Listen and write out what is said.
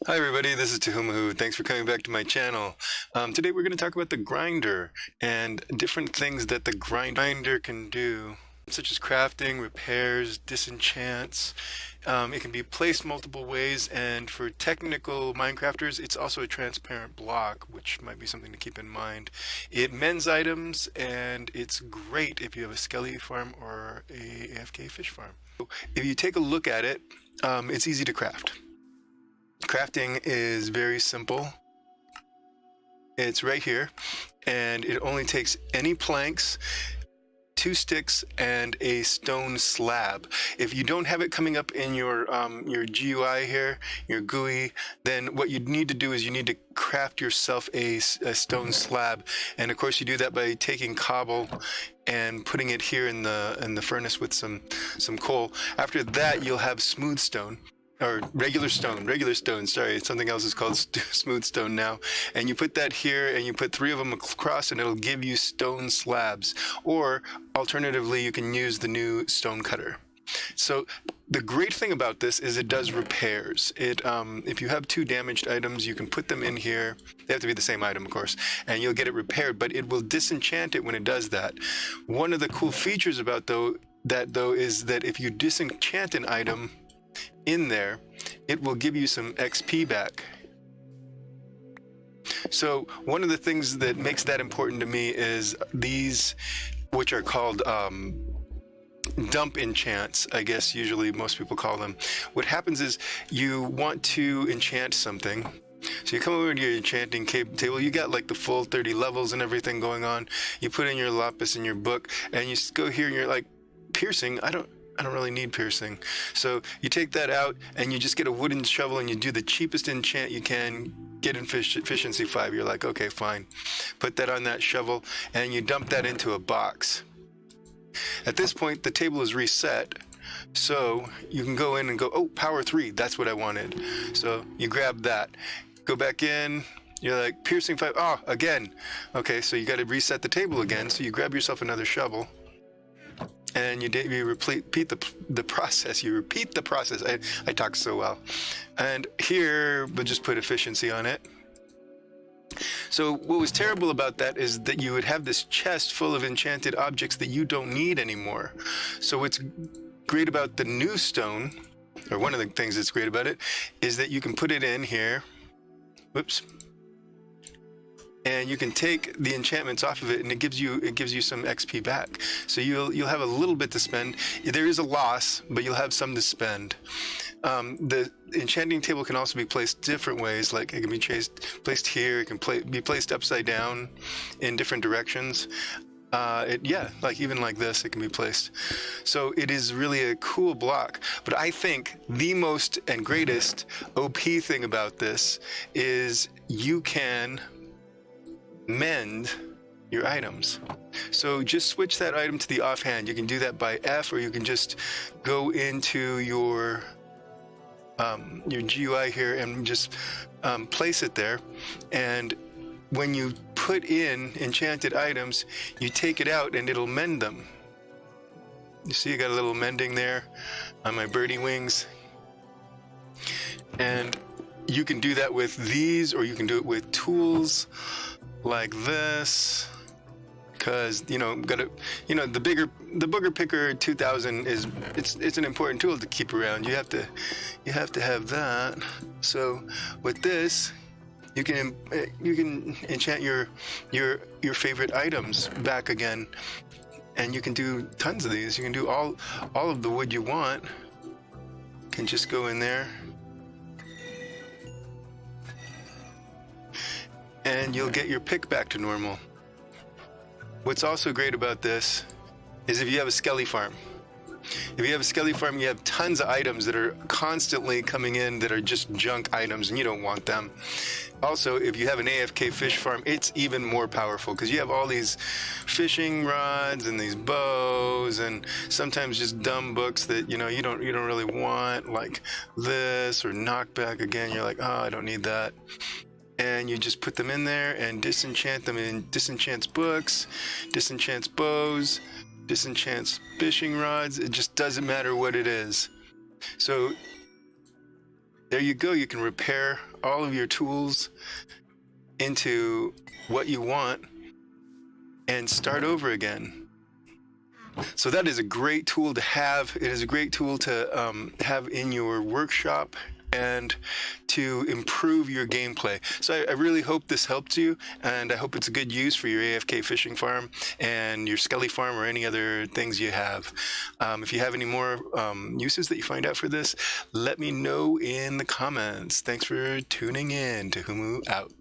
Hi everybody, this is Tahumahu. Thanks for coming back to my channel. Today we're going to talk about the grinder and different things that the grinder can do, such as crafting, repairs, disenchants. It can be placed multiple ways, and for technical Minecrafters, it's also a transparent block, which might be something to keep in mind. It mends items, and it's great if you have a skelly farm or a AFK fish farm. If you take a look at it, it's easy to craft. Crafting is very simple. It's right here, and it only takes any planks, 2 sticks, and a stone slab. If you don't have it coming up in your GUI here, your GUI, then what you need to do is you need to craft yourself a stone slab. And of course you do that by taking cobble and putting it here in the furnace with some coal. After that, you'll have smooth stone. Or regular stone, sorry, something else is called smooth stone now. And you put that here and you put 3 of them across and it'll give you stone slabs. Or alternatively, you can use the new stone cutter. So the great thing about this is it does repairs. If you have 2 damaged items, you can put them in here. They have to be the same item, of course, and you'll get it repaired, but it will disenchant it when it does that. One of the cool features about that is that if you disenchant an item in there, it will give you some XP back. So one of the things that makes that important to me is these, which are called dump enchants, I guess usually most people call them. What happens is you want to enchant something. So you come over to your enchanting table, you got like the full 30 levels and everything going on. You put in your lapis in your book and you go here and you're like, piercing, I don't really need piercing. So you take that out and you just get a wooden shovel and you do the cheapest enchant you can, get in efficiency 5. You're like, okay, fine. Put that on that shovel and you dump that into a box. At this point, the table is reset. So you can go in and go, oh, power 3, that's what I wanted. So you grab that, go back in, you're like, piercing 5, oh, again. Okay, so you got to reset the table again. So you grab yourself another shovel. And you repeat the process. You repeat the process. I talk so well. And here, we'll just put efficiency on it. So what was terrible about that is that you would have this chest full of enchanted objects that you don't need anymore. So what's great about the new stone, or one of the things that's great about it, is that you can put it in here. Whoops. And you can take the enchantments off of it, and it gives you some XP back. So you'll have a little bit to spend. There is a loss, but you'll have some to spend. The enchanting table can also be placed different ways. Like it can be placed here. It can be placed upside down in different directions. Like even like this, it can be placed. So it is really a cool block. But I think the most and greatest OP thing about this is you can mend your items. So just switch that item to the offhand. You can do that by F, or you can just go into your GUI here and just place it there. And when you put in enchanted items, you take it out and it'll mend them. You see, you got a little mending there on my birdie wings. And you can do that with these, or you can do it with tools like this, because the booger picker 2000 it's an important tool to keep around. You have to have that. So with this, you can enchant your favorite items back again, and you can do tons of these. You can do all of the wood you want. You can just go in there. And you'll get your pick back to normal. What's also great about this is if you have a skelly farm. If you have a skelly farm, you have tons of items that are constantly coming in that are just junk items, and you don't want them. Also, if you have an AFK fish farm, it's even more powerful because you have all these fishing rods and these bows, and sometimes just dumb books that you don't really want, like this or knockback. Again, you're like, oh, I don't need that. And you just put them in there and disenchant them in disenchants books, disenchants bows, disenchants fishing rods. It just doesn't matter what it is. So there you go. You can repair all of your tools into what you want and start over again. So that is a great tool to have. It is a great tool to have in your workshop and to improve your gameplay. So I really hope this helped you, and I hope it's a good use for your AFK fishing farm and your skelly farm or any other things you have. If you have any more uses that you find out for this, let me know in the comments. Thanks for tuning in. Tahumahu out.